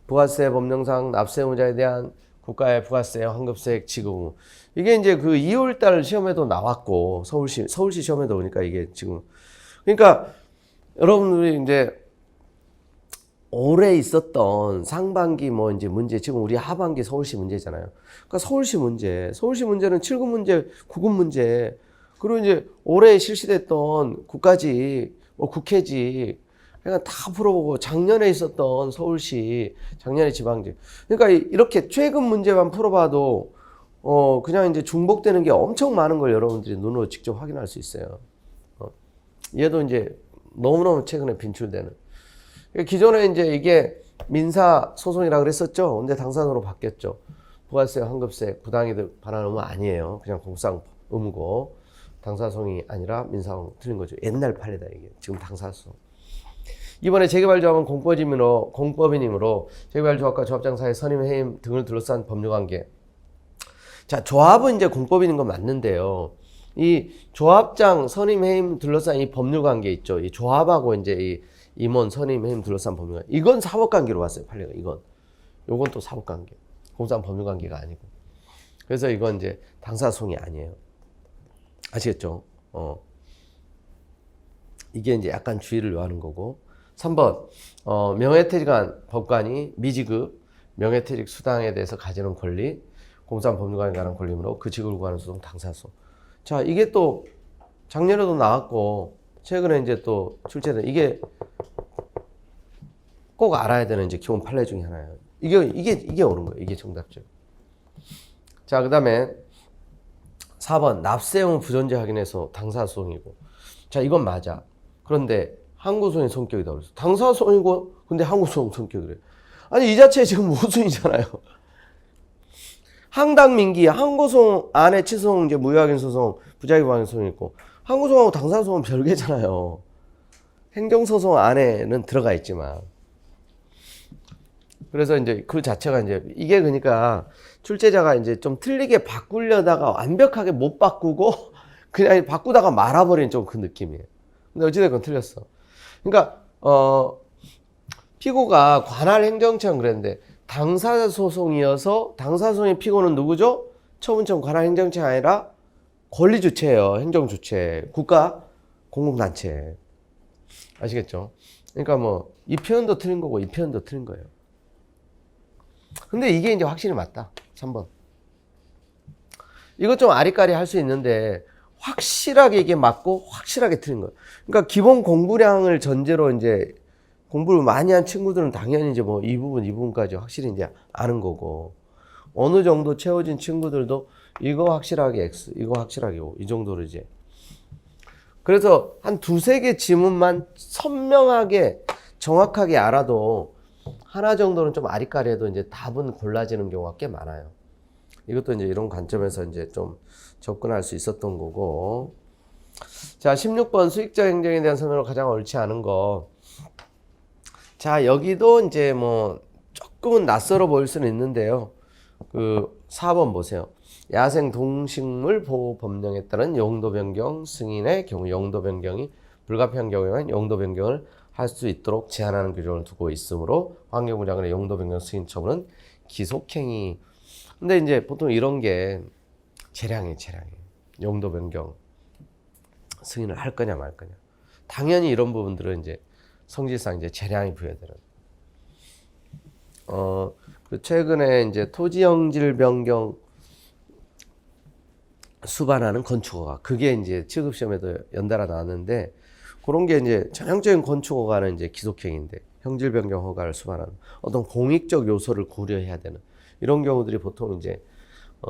[SPEAKER 1] 부가세 법령상 납세 의무자에 대한 국가의 부가세 환급세 지급 의무. 이게 이제 그 2월 달 시험에도 나왔고, 서울시 시험에도 오니까 이게 지금. 그러니까 여러분들이 이제 올해 있었던 상반기 뭐 이제 문제, 지금 우리 하반기 서울시 문제잖아요. 그러니까 서울시 문제는 7급 문제, 9급 문제, 그리고 이제 올해 실시됐던 국가직, 뭐 국회직, 그러니까 다 풀어보고, 작년에 있었던 서울시, 작년에 지방직. 그러니까 이렇게 최근 문제만 풀어봐도, 그냥 이제 중복되는 게 엄청 많은 걸 여러분들이 눈으로 직접 확인할 수 있어요. 얘도 이제 너무너무 최근에 빈출되는. 기존에 이제 이게 민사소송이라 그랬었죠. 근데 당사자로 바뀌었죠. 부가세, 환급세, 부당이득 반환 의무 아니에요. 그냥 공상 의무고, 당사소송이 아니라 민사소송 틀린 거죠. 옛날 판례다, 이게. 지금 당사소송. 이번에 재개발조합은 공법인이므로 재개발조합과 조합장사의 선임, 해임 등을 둘러싼 법률관계. 자, 조합은 이제 공법인인 건 맞는데요. 이 조합장, 선임, 해임 둘러싼 이 법률관계 있죠. 이 조합하고 이제 이 임원, 선임, 해임 둘러싼 법률관계. 이건 사법관계로 봤어요, 판례가. 요건 또 사법관계. 공상 법률관계가 아니고. 그래서 이건 이제 당사소송이 아니에요. 아시겠죠? 이게 이제 약간 주의를 요하는 거고. 3번, 명예퇴직한 법관이 미지급 명예퇴직 수당에 대해서 가지는 권리, 공상법률관계에 관한 권리므로 그 직을 구하는 소송 당사소. 자, 이게 또 작년에도 나왔고, 최근에 이제 또 출제된, 이게 꼭 알아야 되는 이제 기본 판례 중에 하나예요. 이게 옳은 거예요. 이게 정답죠. 자, 그 다음에 4번, 납세 의무 부존재 확인해서 당사소송이고. 자, 이건 맞아. 그런데 항고소송의 성격이다 그랬어. 당사소송이고 근데 항고소송 성격이래. 아니, 이 자체에 지금 모순이잖아요. 항당민기, 항고소송 안에 취소송, 이제 무효확인 소송, 부작위 확인 소송이 있고, 항고소송하고 당사소송은 별개잖아요. 행정소송 안에는 들어가 있지만. 그래서 이제 그 자체가 이제 이게 그러니까 출제자가 이제 좀 틀리게 바꾸려다가 완벽하게 못 바꾸고 그냥 바꾸다가 말아버린 좀 그 느낌이에요. 근데 어찌됐건 틀렸어. 그러니까 피고가 관할 행정처는 그랬는데 당사소송이어서 당사소송의 피고는 누구죠? 처분청 관할 행정처가 아니라 권리주체예요. 행정주체, 국가 공공단체. 아시겠죠? 그러니까 뭐 이 표현도 틀린 거고 이 표현도 틀린 거예요. 근데 이게 이제 확실히 맞다. 3번. 이것 좀 아리까리 할 수 있는데 확실하게 이게 맞고 확실하게 틀린 거예요. 그러니까 기본 공부량을 전제로 이제 공부를 많이 한 친구들은 당연히 이제 뭐 이 부분까지 확실히 이제 아는 거고, 어느 정도 채워진 친구들도 이거 확실하게 X, 이거 확실하게 O, 이 정도로 이제. 그래서 한 두세 개 지문만 선명하게 정확하게 알아도 하나 정도는 좀 아리까리해도 이제 답은 골라지는 경우가 꽤 많아요. 이것도 이제 이런 관점에서 이제 좀 접근할 수 있었던 거고. 자, 16번 수익적 행정에 대한 설명으로 가장 옳지 않은 거. 자, 여기도 이제 뭐 조금은 낯설어 보일 수는 있는데요. 그 4번 보세요. 야생 동식물 보호 법령에 따른 용도 변경 승인의 경우 용도 변경이 불가피한 경우에만 용도 변경을 할 수 있도록 제한하는 규정을 두고 있으므로 환경부 장관의 용도 변경 승인 처분은 기속행위. 근데 이제 보통 이런 게 재량이에요. 용도 변경 승인을 할 거냐 말 거냐. 당연히 이런 부분들은 이제 성질상 이제 재량이 부여되는. 그 최근에 이제 토지형질 변경 수반하는 건축허가, 그게 이제 취급시험에도 연달아 나왔는데, 그런 게 이제 전형적인 건축허가는 이제 기속행위인데, 형질 변경 허가를 수반하는 어떤 공익적 요소를 고려해야 되는 이런 경우들이 보통 이제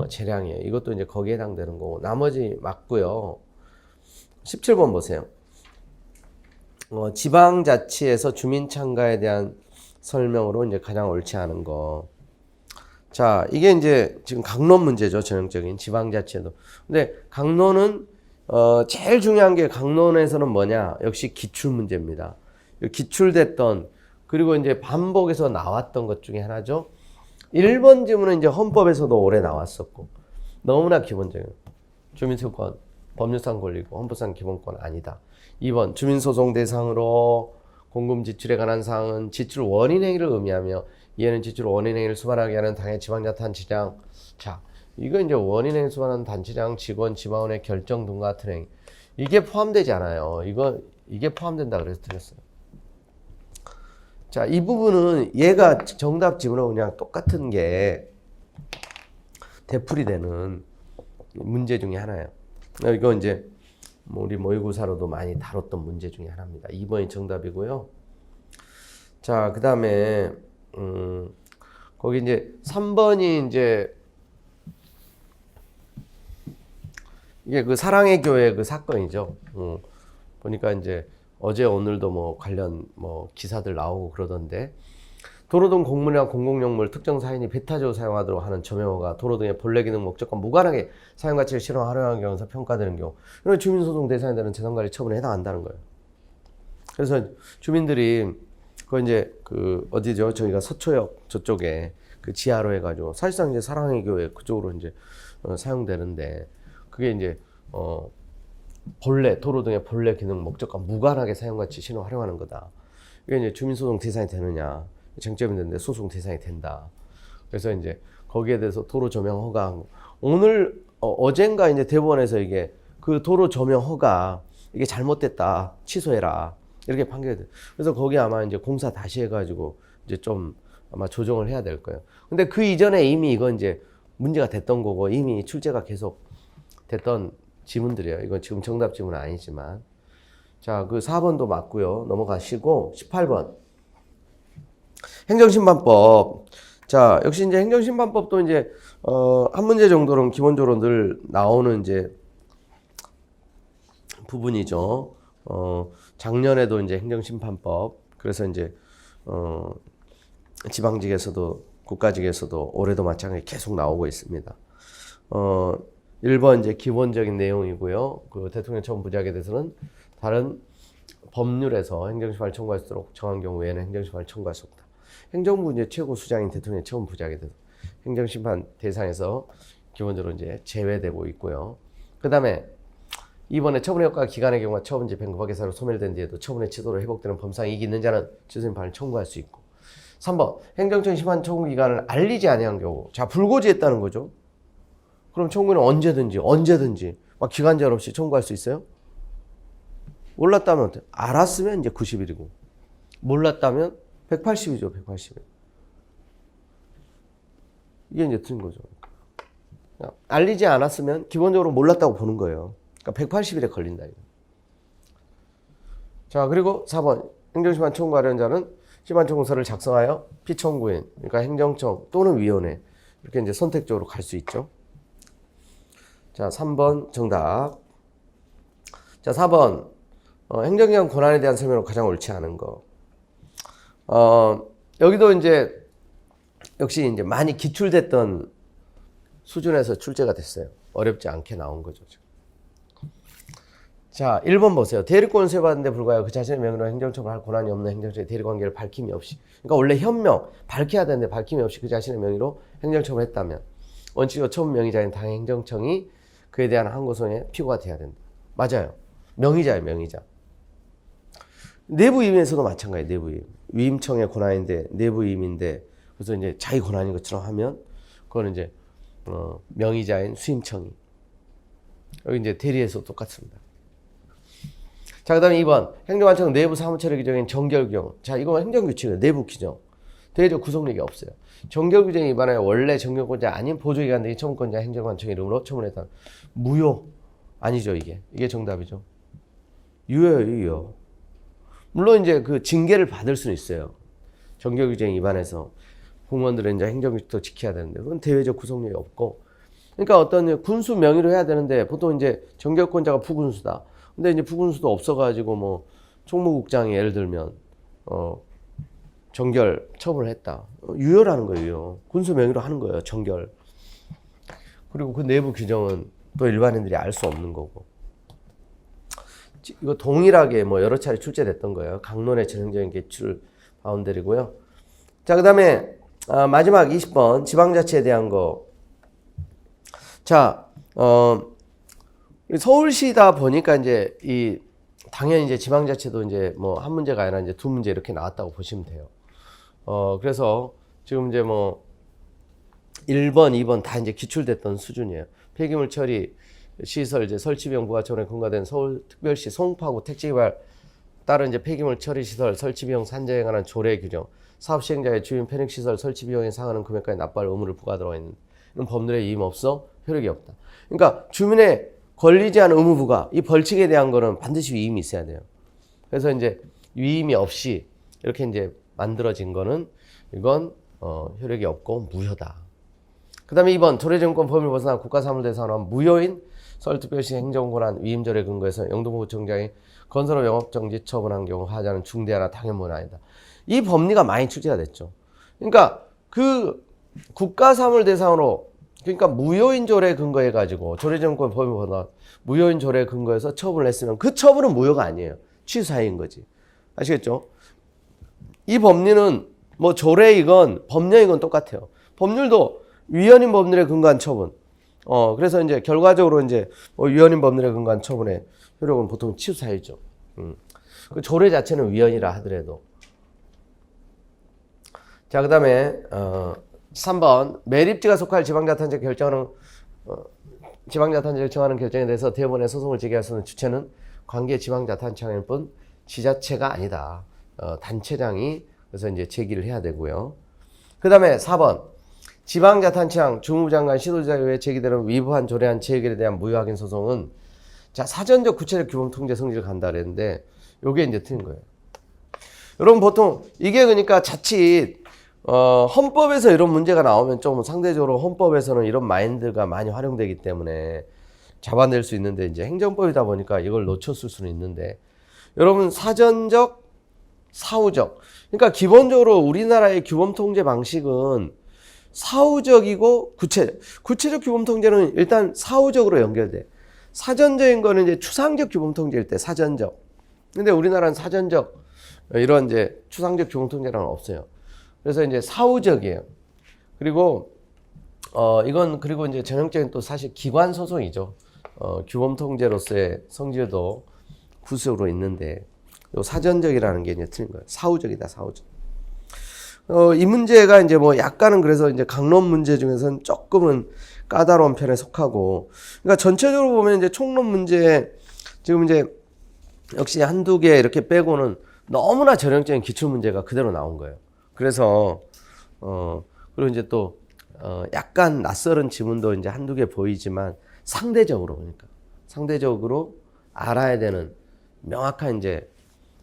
[SPEAKER 1] 재량이에요. 이것도 이제 거기에 해당되는 거고, 나머지 맞고요. 17번 보세요. 지방자치에서 주민 참가에 대한 설명으로 이제 가장 옳지 않은 거. 자, 이게 이제 지금 강론 문제죠. 전형적인 지방자치에도. 근데 강론은 제일 중요한 게 강론에서는 뭐냐? 역시 기출 문제입니다. 기출됐던, 그리고 이제 반복해서 나왔던 것 중에 하나죠. 1번 지문은 이제 헌법에서도 오래 나왔었고, 너무나 기본적인 주민소유권, 법률상 권리고 헌법상 기본권 아니다. 2번 주민소송 대상으로 공금 지출에 관한 사항은 지출 원인 행위를 의미하며 이에는 지출 원인 행위를 수반하게 하는 당의 지방자치단체장. 자, 이거 이제 원인 행위 수반하는 단체장, 직원, 지방원의 결정 등과 같은 행위. 이게 포함되지 않아요. 이게 포함된다 그래서 틀렸어요. 자, 이 부분은 얘가 정답 지문하고 그냥 똑같은 게 되풀이 되는 문제 중에 하나예요. 이거 이제 우리 모의고사로도 많이 다뤘던 문제 중에 하나입니다. 2번이 정답이고요. 자, 그 다음에 거기 이제 3번이 이제 이게 그 사랑의 교회 그 사건이죠. 보니까 이제 어제 오늘도 뭐 관련 뭐 기사들 나오고 그러던데, 도로 등 공물이나 공공용물 특정 사인이 배타적으로 사용하도록 하는 점용어가 도로 등의 본래 기능 목적과 무관하게 사용 가치를 실현 활용하는 경우에서 평가되는 경우, 이런 주민소송 대상에 되는 재산관리 처분에 해당한다는 거예요. 그래서 주민들이 그 이제 그 어디죠? 저희가 서초역 저쪽에 그 지하로 해가지고 사실상 이제 사랑의 교회 그쪽으로 이제 사용되는데, 그게 이제 본래 도로 등의 본래 기능 목적과 무관하게 사용 가치 실현 활용하는 거다. 이게 이제 주민소송 대상이 되느냐 쟁점이 되는데 소송 대상이 된다. 그래서 이제 거기에 대해서 도로 조명 허가, 오늘 어젠가 이제 대법원에서 이게 그 도로 조명 허가 이게 잘못됐다 취소해라 이렇게 판결이 돼. 그래서 거기 아마 이제 공사 다시 해가지고 이제 좀 아마 조정을 해야 될 거예요. 근데 그 이전에 이미 이건 이제 문제가 됐던 거고 이미 출제가 계속 됐던 지문들이에요. 이건 지금 정답 지문은 아니지만. 자, 그 4번도 맞고요. 넘어가시고 18번. 행정심판법. 자, 역시 이제 행정심판법도 이제 한 문제 정도는 기본적으로 늘 나오는 이제 부분이죠. 작년에도 이제 행정심판법. 그래서 이제 지방직에서도 국가직에서도 올해도 마찬가지 계속 나오고 있습니다. 1번 이제 기본적인 내용이고요. 그 대통령 처분 부작에 대해서는 다른 법률에서 행정심판을 청구할 수 있도록 정한 경우 외에는 행정심판을 청구할 수 없다. 행정부 이제 최고 수장인 대통령이 처음 부장이 돼서 행정심판 대상에서 기본적으로 이제 제외되고 있고요. 그 다음에 이번에 처분의 효과가 기간의 경우와 처분 집행 법학예사로 소멸된 뒤에도 처분의 취소로 회복되는 법상 이익이 있는 자는 취소심판을 청구할 수 있고. 3번 행정청 심판 청구 기간을 알리지 아니한 경우. 자, 불고지했다는 거죠. 그럼 청구는 언제든지 막 기간 제한 없이 청구할 수 있어요? 몰랐다면 어때요? 알았으면 이제 90일이고 몰랐다면 180이죠. 180일. 이게 이제 틀린 거죠. 알리지 않았으면 기본적으로 몰랐다고 보는 거예요. 그러니까 180일에 걸린다. 이거. 자, 그리고 4번 행정심판 청구하려는 자는 심판 청구서를 작성하여 피청구인, 그러니까 행정청 또는 위원회 이렇게 이제 선택적으로 갈 수 있죠. 자, 3번 정답. 자, 4번 행정기관 권한에 대한 설명으로 가장 옳지 않은 거. 여기도 이제 역시 이제 많이 기출됐던 수준에서 출제가 됐어요. 어렵지 않게 나온 거죠. 자, 1번 보세요. 대리권을 수여받은 데 불구하여 그 자신의 명의로 행정처분을 할 권한이 없는 행정처의 대리관계를 밝힘이 없이, 그러니까 원래 현명, 밝혀야 되는데 밝힘이 없이 그 자신의 명의로 행정처분을 했다면 원칙적으로 처분 명의자인 당 행정청이 그에 대한 항고소송의 피고가 돼야 된다. 맞아요. 명의자예요, 명의자. 내부임에서도 마찬가지예요, 내부임. 위임청의 권한인데 내부임인데 그래서 이제 자기 권한인 것처럼 하면 그거는 이제 명의자인 수임청이. 여기 이제 대리에서 똑같습니다. 자, 그 다음에 2번. 행정관청 내부 사무처리 규정인 정결규정. 자, 이거 행정규칙이에요. 내부 규정. 대외적 구속력이 없어요. 정결규정에 위반하여 원래 정결권자 아닌 보조기관들이 처분권자 행정관청 이름으로 처분했다. 무효. 아니죠, 이게. 이게 정답이죠. 유효예요, 유효. 물론 이제 그 징계를 받을 수는 있어요. 정결규정에 위반해서 공무원들은 이제 행정규칙도 지켜야 되는데 그건 대외적 구속력이 없고. 그러니까 어떤 군수 명의로 해야 되는데 보통 이제 정결권자가 부군수다. 근데 이제 부군수도 없어가지고 뭐 총무국장이 예를 들면 정결 처분을 했다. 유효라는 거예요. 유효. 군수 명의로 하는 거예요. 정결. 그리고 그 내부 규정은 또 일반인들이 알 수 없는 거고. 이거 동일하게 뭐 여러 차례 출제됐던 거예요. 강론의 전형적인 개출 바운더리고요. 자, 그 다음에 마지막 20번 지방자치에 대한 거. 자, 서울시다 보니까 이제 당연히 이제 지방자치도 이제 뭐 한 문제가 아니라 이제 두 문제 이렇게 나왔다고 보시면 돼요. 그래서 지금 이제 뭐 1번, 2번 다 이제 기출됐던 수준이에요. 폐기물 처리 시설 이제 설치 비용 부과처분에 근거된 서울특별시 송파구 택지개발 따른 이제 폐기물 처리 시설 설치 비용 산정에 관한 조례 규정, 사업 시행자의 주민 편익 시설 설치 비용에 상하는 금액까지 납부할 의무를 부과하도록 있는 이런 법률에 이임 없어 효력이 없다. 그러니까 주민의 걸리지 않은 의무 부과, 이 벌칙에 대한 거는 반드시 위임이 있어야 돼요. 그래서 이제 위임이 없이 이렇게 이제 만들어진 거는 이건 효력이 없고 무효다. 그 다음에 2번 조례정권 범위를 벗어나 국가사무대상으로 무효인 서울특별시 행정권한 위임조례 근거에서 영등포구청장이 건설업 영업정지 처분한 경우 하자는 중대하나 당연무효는 아니다. 이 법리가 많이 출제가 됐죠. 그러니까 그 국가사무를 대상으로 그러니까 무효인 조례 근거해 가지고 조례정권 범위 벗어나 무효인 조례 근거에서 처분을 했으면 그 처분은 무효가 아니에요. 취소사유인 거지. 아시겠죠? 이 법리는 뭐 조례이건 법령이건 똑같아요. 법률도 위헌인 법률에 근거한 처분. 그래서 이제 결과적으로 이제 위헌인 법률에 근거한 처분의 효력은 보통 취소사유죠. 그 조례 자체는 위헌이라 하더라도. 자, 그 다음에 3번 매립지가 속할 지방자탄제 결정하는 지방자탄제를 정하는 결정에 대해서 대법원에 소송을 제기할 수 있는 주체는 관계 지방자탄청일 뿐 지자체가 아니다. 단체장이 그래서 이제 제기를 해야 되고요. 그 다음에 4번 지방자탄청 주무장관 시도지사 외에 제기되는 위법한 조례안 재결에 대한 무효 확인 소송은 자 사전적 구체적 규범 통제 성질을 간다 그랬는데 요게 이제 틀린 거예요. 여러분 보통 이게 그러니까 자칫 헌법에서 이런 문제가 나오면 좀 상대적으로 헌법에서는 이런 마인드가 많이 활용되기 때문에 잡아낼 수 있는데 이제 행정법이다 보니까 이걸 놓쳤을 수는 있는데 여러분 사전적, 사후적. 그러니까 기본적으로 우리나라의 규범 통제 방식은 사후적이고 구체적 규범 통제는 일단 사후적으로 연결돼. 사전적인 거는 이제 추상적 규범 통제일 때 사전적. 근데 우리나라는 사전적 이런 이제 추상적 규범 통제는 없어요. 그래서 이제 사후적이에요. 그리고 이건 그리고 이제 전형적인 또 사실 기관 소송이죠. 규범 통제로서의 성질도 구수적으로 있는데 요 사전적이라는 게 이제 틀린 거예요. 사후적이다, 사후적. 이 문제가 이제 뭐 약간은 그래서 이제 강론 문제 중에서는 조금은 까다로운 편에 속하고, 그러니까 전체적으로 보면 이제 총론 문제 지금 이제 역시 한두 개 이렇게 빼고는 너무나 전형적인 기출 문제가 그대로 나온 거예요. 그래서 그리고 이제 또 약간 낯설은 지문도 이제 한두 개 보이지만 상대적으로, 그러니까 상대적으로 알아야 되는 명확한 이제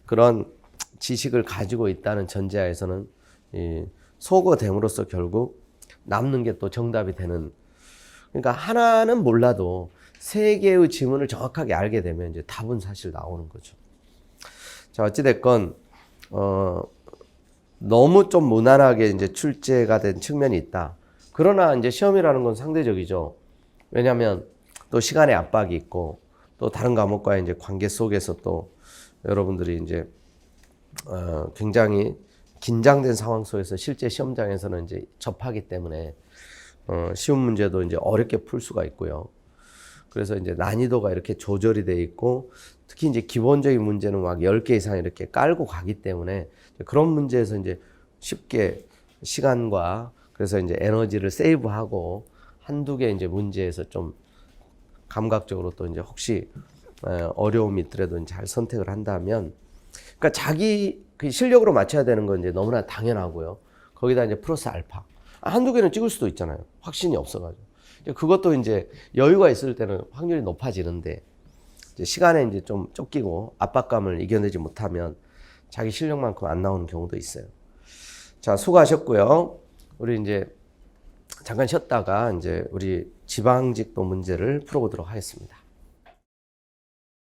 [SPEAKER 1] 그런 지식을 가지고 있다는 전제하에서는 이 소거됨으로써 결국 남는 게 또 정답이 되는. 그러니까 하나는 몰라도 세 개의 지문을 정확하게 알게 되면 이제 답은 사실 나오는 거죠. 자, 어찌됐건 너무 좀 무난하게 이제 출제가 된 측면이 있다. 그러나 이제 시험이라는 건 상대적이죠. 왜냐하면 또 시간의 압박이 있고 또 다른 과목과의 이제 관계 속에서 또 여러분들이 이제 굉장히 긴장된 상황 속에서 실제 시험장에서는 이제 접하기 때문에 쉬운 문제도 이제 어렵게 풀 수가 있고요. 그래서 이제 난이도가 이렇게 조절이 돼 있고 특히 이제 기본적인 문제는 막 10개 이상 이렇게 깔고 가기 때문에 그런 문제에서 이제 쉽게 시간과 그래서 이제 에너지를 세이브하고 한두 개 이제 문제에서 좀 감각적으로 또 이제 혹시 어려움이 있더라도 잘 선택을 한다면, 그러니까 자기 그 실력으로 맞춰야 되는 건 이제 너무나 당연하고요. 거기다 이제 플러스 알파. 한두 개는 찍을 수도 있잖아요. 확신이 없어가지고. 그것도 이제 여유가 있을 때는 확률이 높아지는데, 이제 시간에 이제 좀 쫓기고 압박감을 이겨내지 못하면 자기 실력만큼 안 나오는 경우도 있어요. 자, 수고하셨고요. 우리 이제 잠깐 쉬었다가 이제 우리 지방직도 문제를 풀어보도록 하겠습니다.